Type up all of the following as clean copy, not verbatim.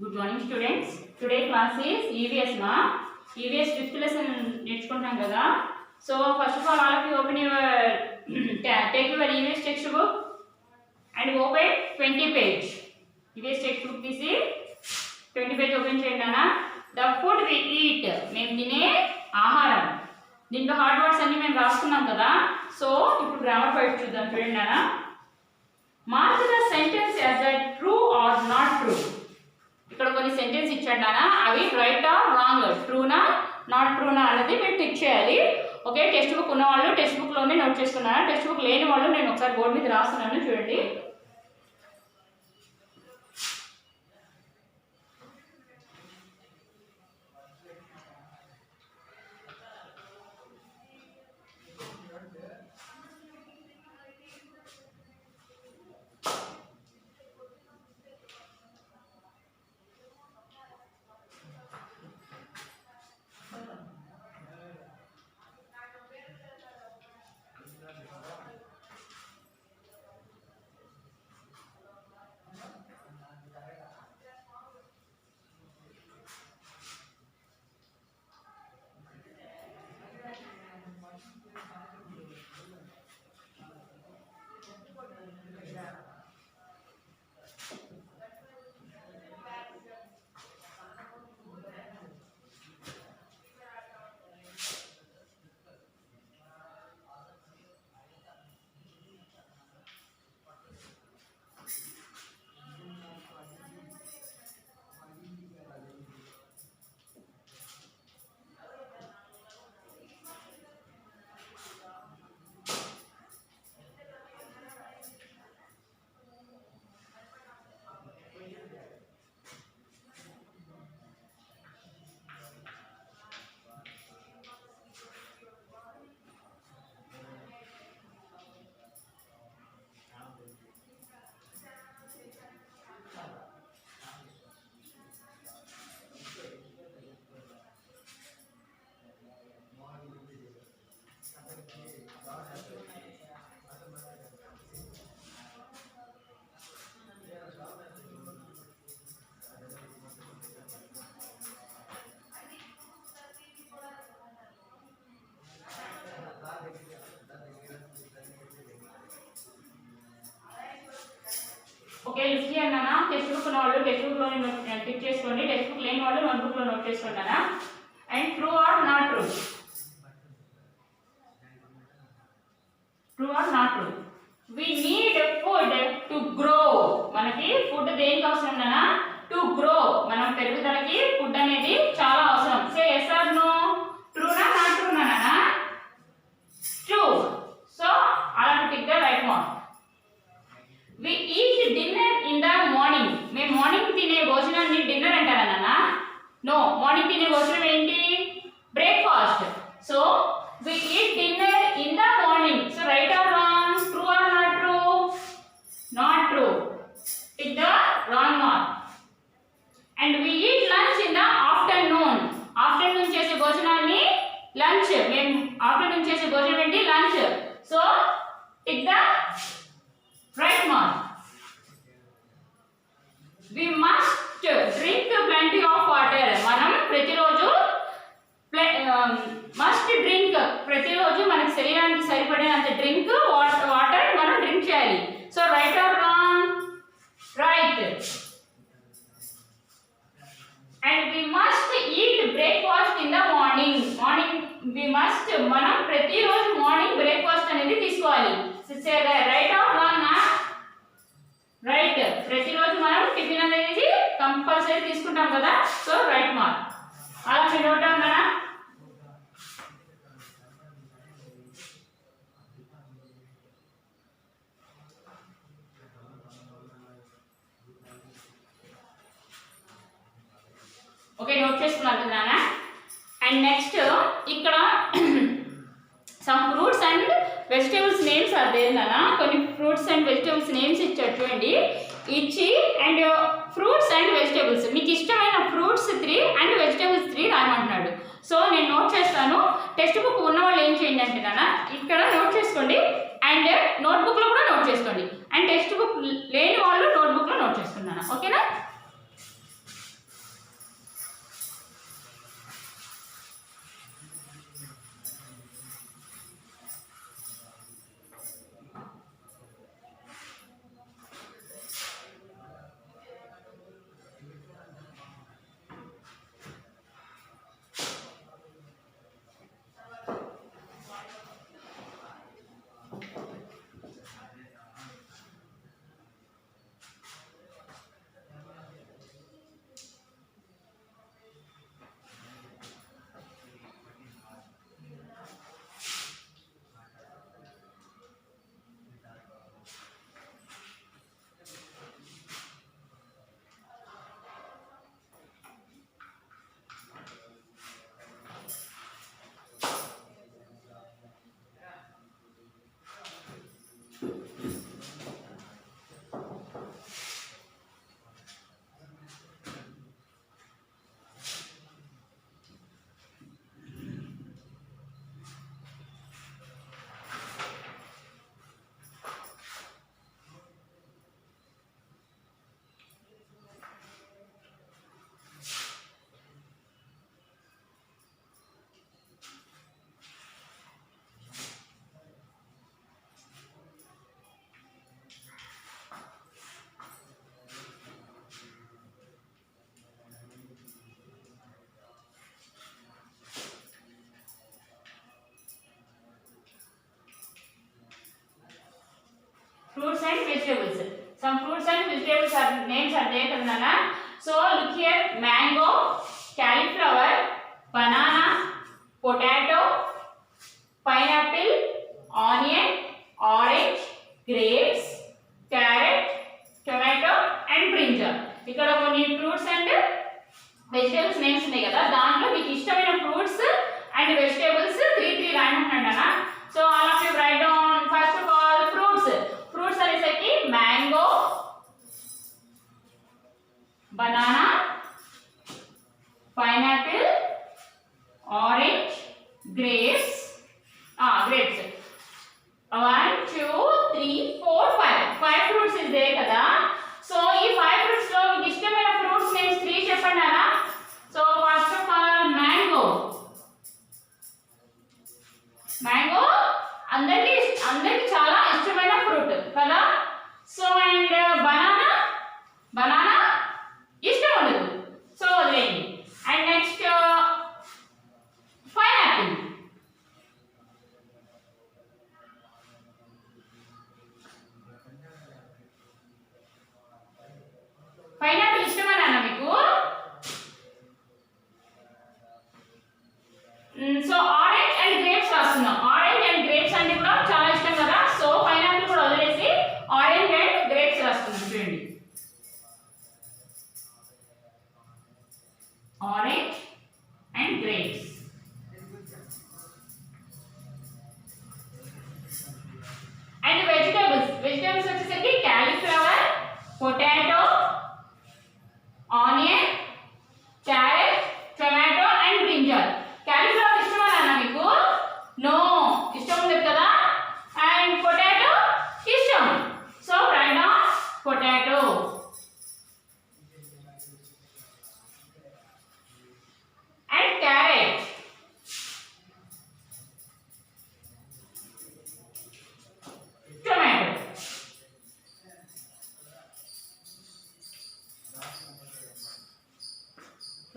Good morning students. Today class is EVS na. EVS 5th lesson నేర్చుకుంటాం కదా. So first of all of you open your take your EVS textbook and open 20 page. EVS textbook తీసి 20 page open చేయండి అన్న. The food we eat మేము తినే ఆహారం. దీంట్లో hard words అన్ని మేము రాసుకున్నాం కదా. సో ఇప్పుడు గ్రామర్ పాయింట్ చూద్దాం చూడండి అన్న. Mark the sentence as a true or not true. ఇక్కడ కొన్ని సెంటెన్స్ ఇచ్చాడు నాన్న, అవి రైట్ ఆర్ రాంగ్, ట్రూనా నాట్ ట్రూనా అనేది మీరు టిక్ చేయాలి. ఓకే, టెక్స్ట్ బుక్ ఉన్న వాళ్ళు టెక్స్ట్ బుక్లోనే నోట్ చేసుకున్నాను. టెక్స్ట్ బుక్ లేని వాళ్ళు నేను ఒకసారి బోర్డు మీద రాస్తున్నాను చూడండి. ఓకే, లిస్ట్ చేయండి అన్న. టెక్స్ట్ బుక్ ఉన్న వాళ్ళు టెక్స్ట్ బుక్లోనే టిక్ చేసుకోండి, టెక్స్ట్ బుక్ లేని వాళ్ళు నోట్బుక్లో నోట్ చేసుకోండి అన్న. And true or not true, true or not true. We need food to grow. మనకి ఫుడ్ దేనికి అవసరం అన్న? టు గ్రో, మనం పెరుగుదలకి ఫుడ్ అనేది చాలా అవసరం. సే ఎస్ ఆర్ నో, ట్రూనా నాట్ ట్రూనా అన్న? ట్రూ. సో అలా tick the right mark. We eat dinner in the morning. మేము మార్నింగ్ తినే భోజనాన్ని డిన్నర్ అంటారా నాన్న? నో, మార్నింగ్ తినే భోజనం ఏంటి? Breakfast. So we eat dinner in the morning. So right or wrong? True or not true? Not true. Tick the wrong mark. And we eat lunch in the afternoon. Afternoon చేసే భోజనాన్ని lunch. మేము afternoon చేసే భోజనం ఏంటి? Lunch. So tick the right mark. We must drink plenty of water. మనం ప్రతిరోజు must drink, ప్రతిరోజు మనకి శరీరానికి సరిపడినంత డ్రింక్ వాటర్ మనం డ్రింక్ చేయాలి. So right or wrong? Right. And we must eat breakfast in the morning. we must, మనం ప్రతిరోజు మార్నింగ్ బ్రేక్ఫాస్ట్ అనేది తీసుకోవాలి. Right or wrong? రైట్. ప్రతిరోజు మనం టిఫిన్ అనేది కంపల్సరీ తీసుకుంటాం కదా. So right mark. అలా మీరు నోట్ డౌన్ కదా. ఓకే, నోట్ చేసుకున్నారు కదా. అండ్ నెక్స్ట్ ఇక్కడ some fruits and vegetables names are there నాన్న. కొన్ని ఫ్రూట్స్ అండ్ వెజిటేబుల్స్ నేమ్స్ ఇచ్చారు చూడండి. ఇచ్చి అండ్ ఫ్రూట్స్ అండ్ వెజిటేబుల్స్, మీకు ఇష్టమైన ఫ్రూట్స్ 3 అండ్ వెజిటేబుల్స్ 3 రాయమంటున్నాడు. సో నేను నోట్ చేస్తాను. టెక్స్ట్ బుక్ ఉన్న వాళ్ళు ఏం చేయండి అంటే నాన్న, ఇక్కడ నోట్ చేసుకోండి అండ్ నోట్బుక్లో కూడా నోట్ చేసుకోండి. అండ్ టెక్స్ట్ బుక్ లేని వాళ్ళు నోట్బుక్లో నోట్ చేసుకున్నాను. ఓకేనా? and vegetables. Some fruits and vegetables are names are there kada nana. So look here, mango, cauliflower, banana, potato, pineapple, onion, orange, grapes, carrot, tomato and brinjal. ఇక్కడ కొన్ని fruits and vegetables names ఉన్నాయి కదా, దాంట్లో మీకు ఇష్టమైన fruits and vegetables 3 రాయమంటున్నాను. So all of you write down. First of all fruits అనేసరికి mango, banana, pineapple, orange, grapes. Grapes 1 2 3 4 5 fruits is there కదా. సో ఈ 5 ఫ్రూట్స్ లో మీకు ఇష్టమైన ఫ్రూట్స్ నేమ్స్ 3 చెప్పండి అన్న. So first of all mango అందరికి చాలా ఇష్టమైన ఫ్రూట్ కదా. సో అండ్ బనానా ఇష్టం ఉండదు, సో వదిలేయండి. అండ్ నెక్స్ట్ పైనాపిల్ ఇష్టమేనా మీకు? సో ఆరెంజ్ అండ్ గ్రేప్స్ రాస్తున్నాం. ఆరెంజ్ అండ్ గ్రేప్స్ అంటే కూడా చాలా ఇష్టం కదా. సో పైనాపిల్ కూడా వదిలేసి ఆరెంజ్ అండ్ గ్రేప్స్ రాస్తున్నాం. చూడండి, orange and grapes. And vegetables వచ్చేసరికి cauliflower, potato, onion, carrot, tomato and brinjal. Cauliflower ఇష్టమేనా మీకు? నో, ఇష్టం ఉండదు కదా. అండ్ పొటాటో ఇష్టం, so write down potato. And carrot, tomato.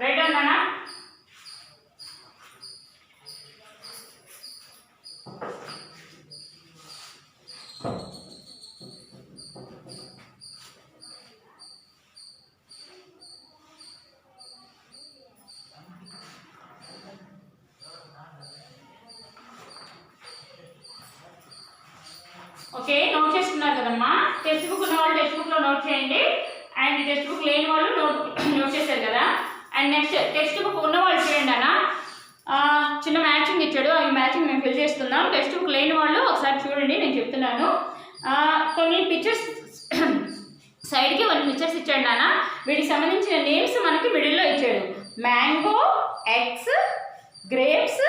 Write down నానా. ఓకే, నోట్ చేసుకున్నారు కదమ్మా. టెక్స్ట్ బుక్ ఉన్న వాళ్ళు టెక్స్ట్ బుక్లో నోట్ చేయండి, అండ్ టెక్స్ట్ బుక్ లేని వాళ్ళు నోట్ చేశారు కదా. అండ్ నెక్స్ట్ టెక్స్ట్ బుక్ ఉన్న వాళ్ళు చేయండి అన్న. చిన్న మ్యాచింగ్ ఇచ్చాడు, ఈ మ్యాచింగ్ మేము ఫిల్ చేస్తున్నాం. టెక్స్ట్ బుక్ లేని వాళ్ళు ఒకసారి చూడండి, నేను చెప్తున్నాను. కొన్ని పిక్చర్స్ సైడ్కి కొన్ని పిక్చర్స్ ఇచ్చాడు నాన్న. వీటికి సంబంధించిన నేమ్స్ మనకి మిడిల్లో ఇచ్చాడు. Mango, eggs, grapes,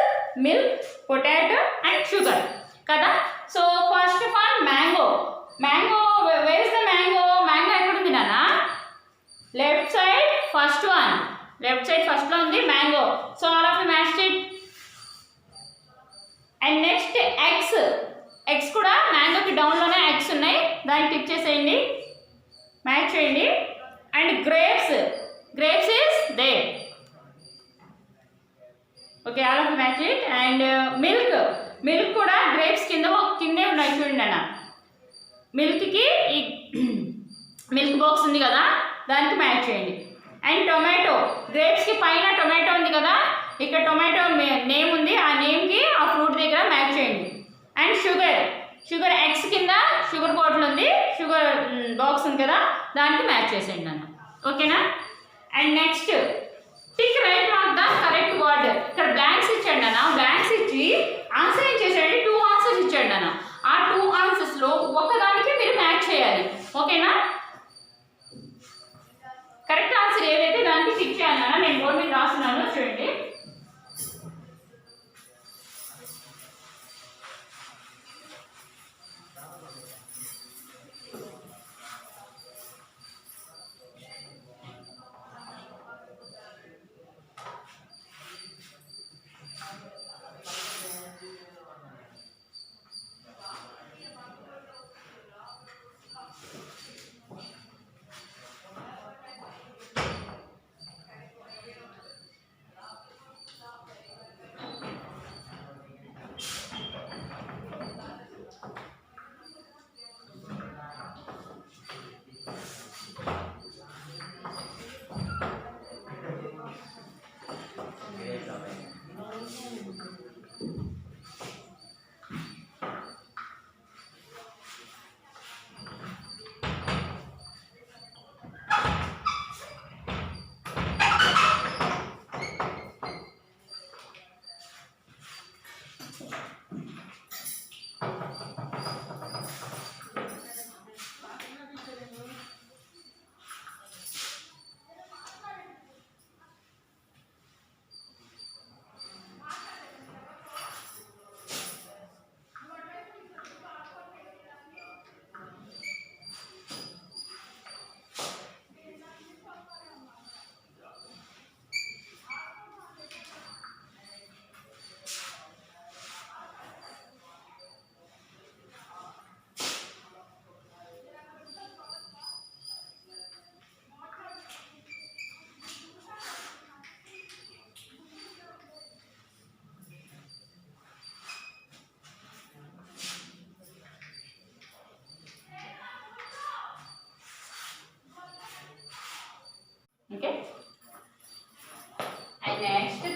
milk, potato and sugar కదా. So first of all mango. Where is the mango? Mango ఎక్కడుంది నాన్న? లెఫ్ట్ సైడ్ ఫస్ట్ లో ఉంది మ్యాంగో. So all of the match it. And next eggs కూడా మ్యాంగోకి డౌన్లోనే ఎగ్స్ ఉన్నాయి, దాన్ని టిక్ చేసేయండి, మ్యాచ్ చేయండి. And grapes is there. Okay, all of match it. And milk కూడా గ్రేప్స్ కిందే ఉన్నాయి చూడండి అన్న. మిల్క్కి ఈ మిల్క్ బాక్స్ ఉంది కదా, దానికి మ్యాచ్ చేయండి. అండ్ టొమాటో, గ్రేప్స్కి పైన టొమాటో ఉంది కదా, ఇక్కడ టొమాటో నేమ్ ఉంది, ఆ నేమ్కి ఆ ఫ్రూట్ దగ్గర మ్యాచ్ చేయండి. అండ్ షుగర్ ఎగ్స్ కింద షుగర్ బాటిల్ ఉంది, షుగర్ బాక్స్ ఉంది కదా, దానికి మ్యాచ్ చేసేయండి అన్న. ఓకేనా? And next tick right mark the correct word. ఇక్కడ బ్లాంక్స్ ఇచ్చాడు అన్న. బ్లాంక్స్ ఇచ్చి ఆన్సర్ ఏం చేశాడు? 2 ఆన్సర్స్ ఇచ్చాడు అన్న. ఆ 2 ఆన్సర్స్లో ఒకదానికి మీరు మ్యాచ్ చేయాలి. ఓకేనా? కరెక్ట్ ఆన్సర్ ఏదైతే దానికి టిక్ చేయాలన్నా. నేను బోర్డు మీద రాస్తున్నాను చూడండి.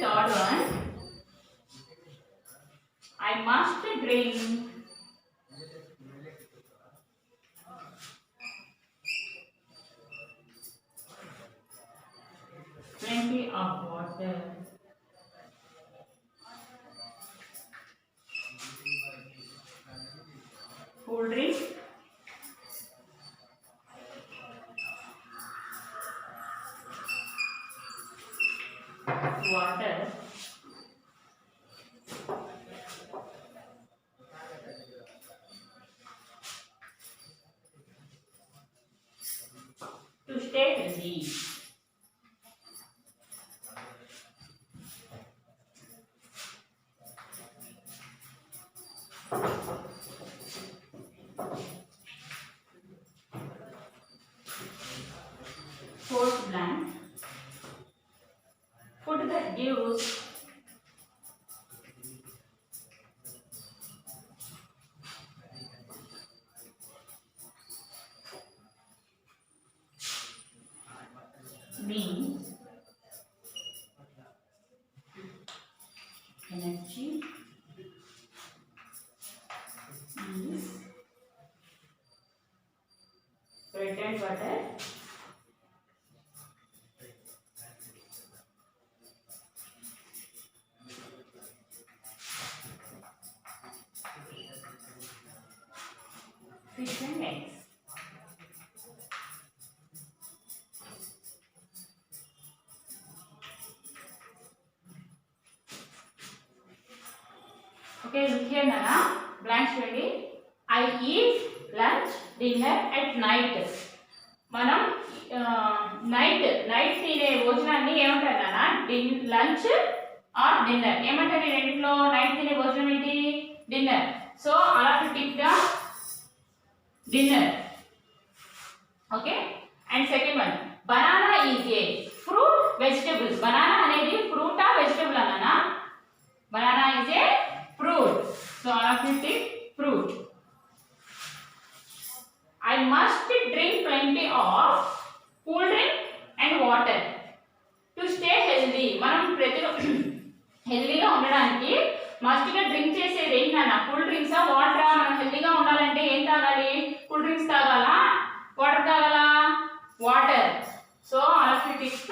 third one. I must drink plenty of water. Cool drink. Water. To stay healthy. Fourth blank. Food that gives me energy is bread and butter, fish and eggs. Okay, look here Nana. Blank చూడండి. I eat lunch, dinner at night. మనం night తినే భోజనాన్ని ఏమంటారు నాన్న? Lunch or dinner. ఏమంటారు ఈ రెండింటిలో? Night తినే భోజనం ఏంటి? డిన్నర్. సో అలా to tick the dinner. Okay. And second one, banana is a fruit vegetable. Banana అనేది ఫ్రూటా వెజిటబుల్ అన్నానా? Banana is a fruit. So అలా to tick fruit. I must drink plenty of cool drink and water to stay healthy. మనం ప్రతిరోజు హెల్తీగా ఉండడానికి must గా drink చేసేది ఏంటన్నా? కూల్ డ్రింక్సా వాటరా? మనం హెల్తీగా ఉండాలంటే ఏం తాగాలి? కూల్ డ్రింక్స్ తాగాలా? వాటర్ తాగాలా? వాటర్. సో అలఫిటిక్స్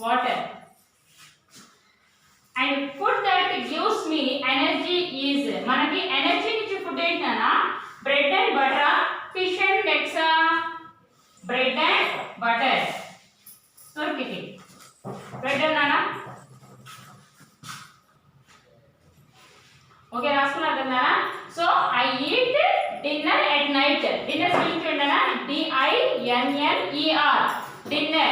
water. And food that gives me energy is, మనకి ఎనర్జీ ఇచ్చే ఫుడ్ ఏంటన్నా? Bread and butter, fish and eggs, bread and butter. So take it. Bread and nana. Okay, raskunar kada nana. So I eat dinner at night. Dinner spelling chudandi nana. dinner. Dinner.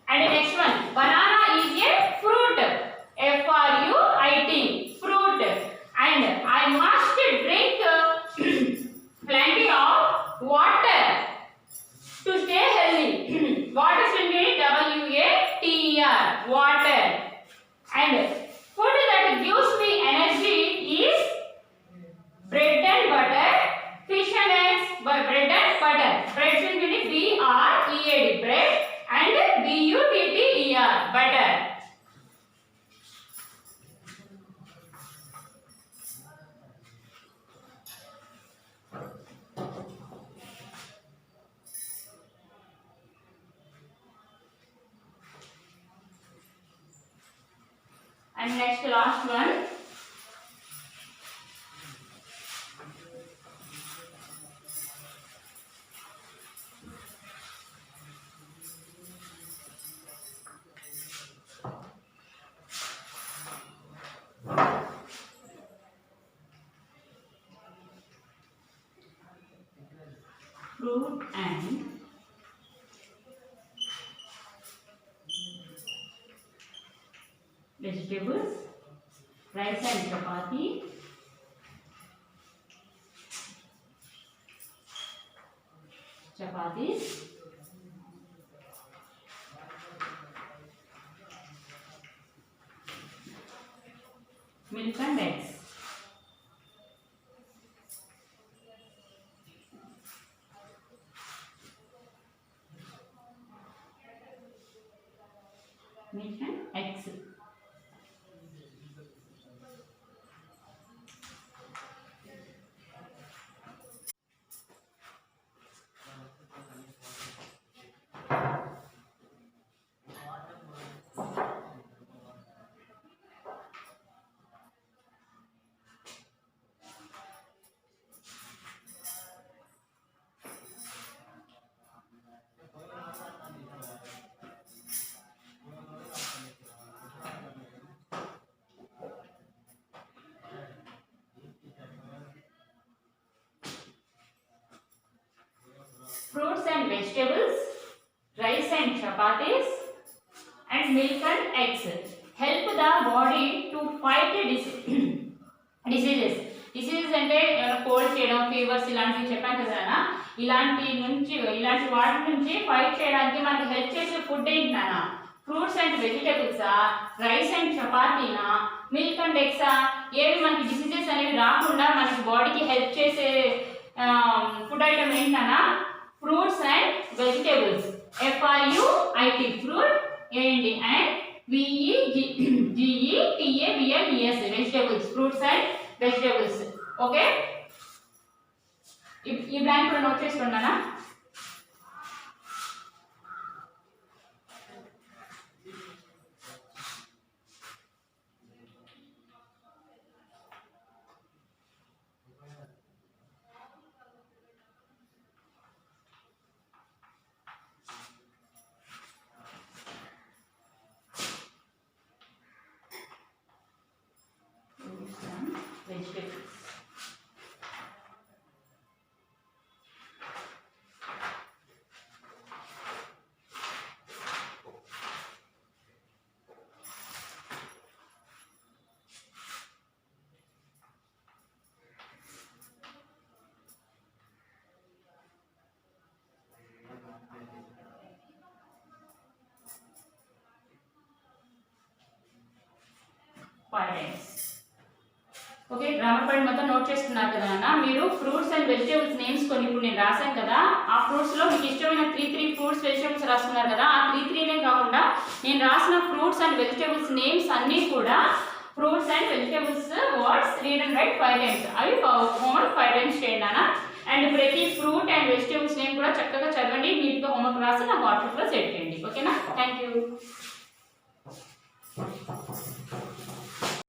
And next one, banana is a fruit. fruit. Fruit. And I must drink plenty of water to stay healthy. Water spelling water. Water. And food that gives me energy is bread and butter, fish and eggs. Bread and butter. Bread spelling bread, bread, and butter, butter. And next last one, fruit and vegetables, rice and chapati, chapatis, milk and eggs. Milk and eggs. vegetables, rice and chapatis, and milk and eggs help the body to fight diseases. Diseases అంటే cold చేయడం, fevers ఇలాంటివి చెప్పాను కదా. ఇలాంటి వాటి నుంచి fight చేయడానికి మనకి హెల్ప్ చేసే ఫుడ్ ఏంటి నాన్న? ఫ్రూట్స్ అండ్ వెజిటేబుల్సా, రైస్ అండ్ చపాతీనా, మిల్క్ అండ్ ఎగ్సా? ఏవి మనకి డిసీజెస్ అనేవి రాకుండా మనకి బాడీకి హెల్ప్ చేసే ఫుడ్ ఐటమ్ ఏంటన్నా? Fruits and vegetables. FRUIT fruit ఏంటి and VEGETABLES vegetables, fruits and vegetables. Okay, ఈ బ్లాంక్ కూడా నోట్ చేసుకున్నానా? Vegetables. Parents. Okay, grammar point మొత్తం నోట్ చేసుకున్నారు కదా అన్న. మీరు ఫ్రూట్స్ అండ్ వెజిటేబుల్స్ నేమ్స్ కొన్ని ఇప్పుడు నేను రాశాను కదా, ఆ ఫ్రూట్స్లో మీకు ఇష్టమైన త్రీ ఫ్రూట్స్ వెజిటేబుల్స్ రాసుకున్నారు కదా. ఆ త్రీనే కాకుండా నేను రాసిన ఫ్రూట్స్ అండ్ వెజిటేబుల్స్ నేమ్స్ అన్నీ కూడా fruits and vegetables words read and right 5 times. అవి హోంవర్క్ 5 times చేయండి అన్న. అండ్ ప్రతి ఫ్రూట్ అండ్ వెజిటేబుల్స్ నేమ్ కూడా చక్కగా చదవండి, నీట్గా హోంవర్క్ రాసి నాకు వాట్సాప్లో సెట్ చేయండి. ఓకేనా? Thank you.